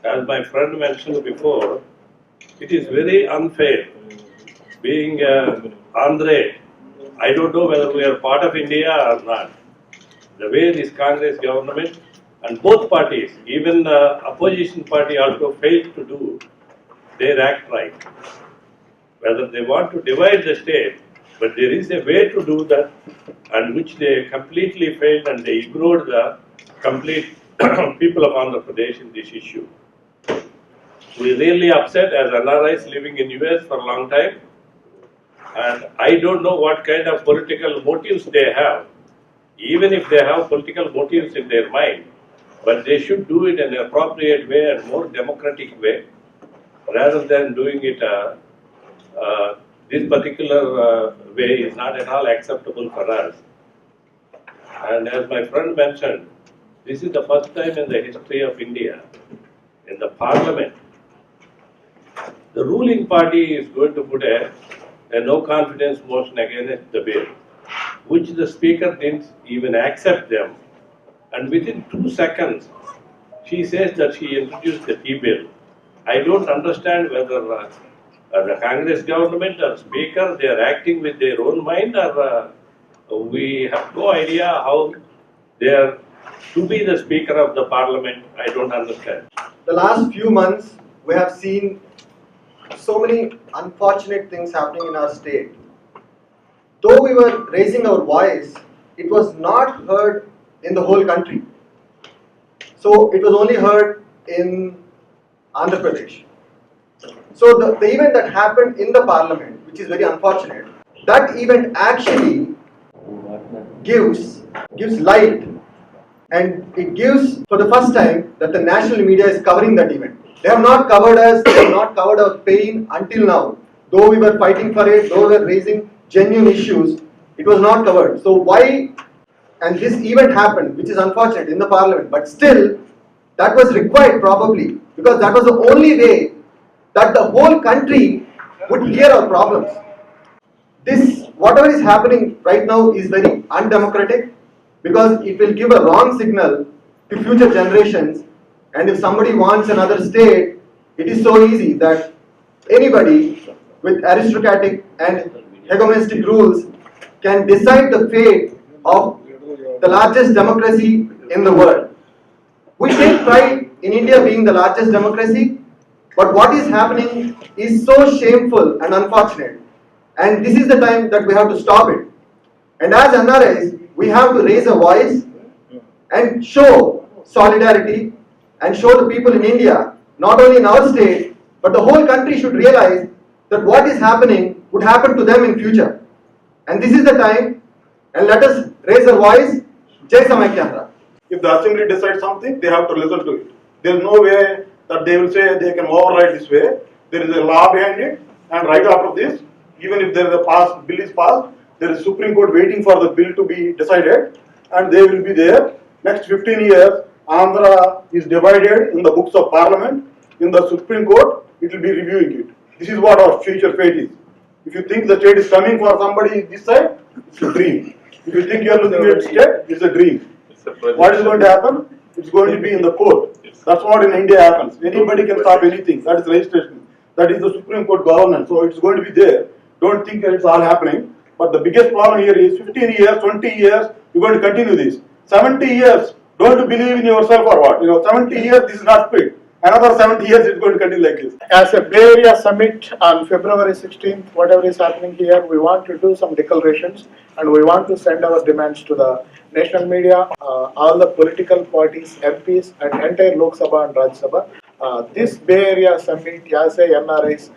As my friend mentioned before, it is very unfair. Being Andhra, I don't know whether we are part of India or not. The way this Congress government and both parties, even opposition party also failed to do their act right. Whether they want to divide the state, but there is a way to do that, and which they completely failed, and they ignored the complete people of Andhra Pradesh in this issue. We really upset as NRIs living in US for a long time, and I don't know what kind of political motives they have, even if they have political motives in their mind, but they should do it in an appropriate way and more democratic way, rather than doing it this particular way is not at all acceptable for us. And as my friend mentioned, this is the first time in the history of India, in the parliament, the ruling party is going to put a no confidence motion against the bill, which the speaker didn't even accept them. And within 2 seconds, she says that she introduced the T-bill. I don't understand whether the Congress government or speaker, they are acting with their own mind, or we have no idea how they are to be the speaker of the parliament. I don't understand. The last few months, we have seen so many unfortunate things happening in our state. Though we were raising our voice, it was not heard in the whole country. So it was only heard in Andhra Pradesh. So the event that happened in the parliament, which is very unfortunate, that event actually gives light, and it gives for the first time that the national media is covering that event. They have not covered us, they have not covered our pain until now. Though we were fighting for it, though we were raising genuine issues, it was not covered. So why, and this event happened, which is unfortunate, in the parliament, but still, that was required probably, because that was the only way that the whole country would hear our problems. This, whatever is happening right now, is very undemocratic, because it will give a wrong signal to future generations. And if somebody wants another state, it is so easy that anybody with aristocratic and hegemonistic rules can decide the fate of the largest democracy in the world. We take pride in India being the largest democracy, but what is happening is so shameful and unfortunate. And this is the time that we have to stop it. And as NRIs, we have to raise a voice and show solidarity and show the people in India, not only in our state, but the whole country should realize that what is happening would happen to them in future. And this is the time, and let us raise a voice. Jai Samaikyandhra. If the assembly decides something, they have to listen to it. There is no way that they will say they can override this way. There is a law behind it, and right after this, even if there is a bill is passed, there is Supreme Court waiting for the bill to be decided, and they will be there. Next 15 years, Andhra is divided in the books of Parliament. In the Supreme Court, it will be reviewing it. This is what our future fate is. If you think the state is coming for somebody this side, it's a dream. If you think you are looking at state, it's a dream. What is going to happen? It's going to be in the court. That's what in India happens. Anybody can stop anything. That is registration. That is the Supreme Court governance. So it's going to be there. Don't think that it's all happening. But the biggest problem here is 15 years, 20 years, you're going to continue this. 70 years, don't believe in yourself or what? 70 years, this is not fit. Another 70 years, it's going to continue like this. As a Bay Area Summit on February 16th, whatever is happening here, we want to do some declarations and we want to send our demands to the national media, all the political parties, MPs and entire Lok Sabha and Rajya Sabha. This Bay Area Summit, as a NRIs,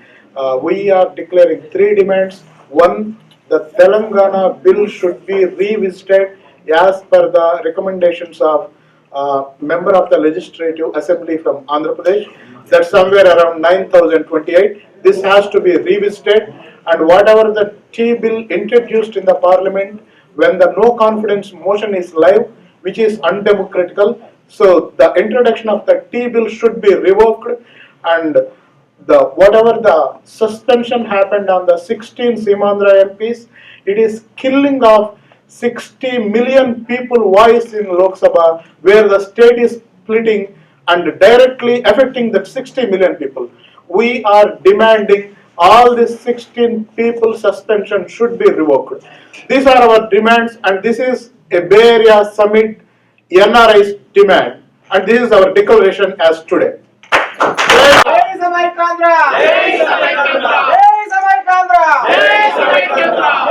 we are declaring 3 demands. One, the Telangana bill should be revisited as per the recommendations of member of the Legislative Assembly from Andhra Pradesh. That's somewhere around 9028. This has to be revisited, and whatever the T bill introduced in the Parliament when the no confidence motion is live, which is undemocratical. So the introduction of the T bill should be revoked, and whatever the suspension happened on the 16 Simandhra MPs, it is killing of 60 million people voice in Lok Sabha, where the state is splitting and directly affecting the 60 million people. We are demanding all these 16 people suspension should be revoked. These are our demands, and this is a Bay Area Summit NRI's demand, and this is our declaration as today. Samaikyandhra! Samaikyandhra! Samaikyandhra!